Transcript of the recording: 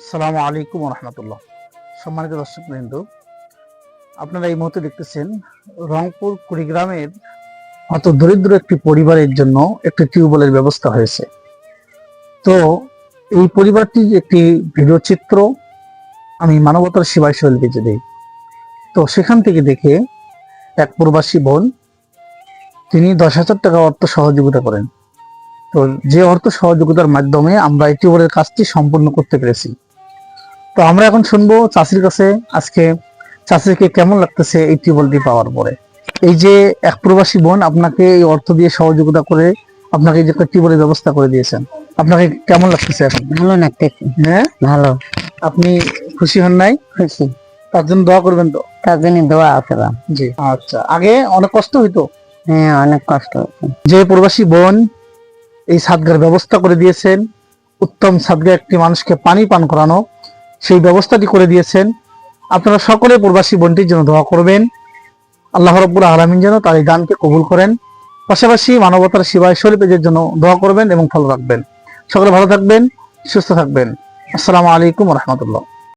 আসসালামু আলাইকুম রহমতুল্লাহ। সম্মানিত দর্শকবৃন্দ, আপনারা এই মুহূর্তে দেখতেছেন রংপুর কুড়িগ্রামের অত দরিদ্র একটি পরিবারের জন্য একটি টিউবওয়েলের ব্যবস্থা হয়েছে। তো এই পরিবারটির একটি ভিডিও চিত্র আমি মানবতার সেবায় শৈল পেজে দিই। তো সেখান থেকে দেখে এক প্রবাসী বোন তিনি 10,000 টাকা অর্থ সহযোগিতা করেন। তো যে অর্থ সহযোগিতার মাধ্যমে আমরা এই টিউবওয়েলের কাজটি সম্পূর্ণ করতে পেরেছি। তো আমরা এখন শুনবো চাষির কাছে আজকে চাষিকে কেমন লাগতেছে এই টিউবওয়েলটি পাওয়ার পরে। এই যে এক প্রবাসী বোন আপনাকে এই অর্থ দিয়ে সহযোগিতা করে আপনাকে এই যে একটা টিউবওয়েলের ব্যবস্থা করে দিয়েছেন, আপনাকে কেমন লাগতেছে এখন? ভালো লাগতেছে। হ্যাঁ, ভালো। আপনি খুশি হন নাই? খুশি। তার জন্য দোয়া করবেন তো? তার জন্য দোয়া আছে বা। জি আচ্ছা। আগে অনেক কষ্ট হইতো? হ্যাঁ, অনেক কষ্ট হচ্ছে। যে প্রবাসী বোন এই সাদগার ব্যবস্থা করে দিয়েছেন, উত্তম সাদগা একটি মানুষকে পানি পান করানো, সেই ব্যবস্থাটি করে দিয়েছেন। আপনারা সকলে প্রবাসী বোনটির জন্য দোয়া করবেন, আল্লাহ রাব্বুল আলামিন যেন তার এই দানকে কবুল করেন। পাশাপাশি মানবতার সেবায় শরীর পেজের জন্য দোয়া করবেন এবং ফলো রাখবেন। সকলে ভালো থাকবেন, সুস্থ থাকবেন। আসসালামু আলাইকুম রহমতুল্লাহ।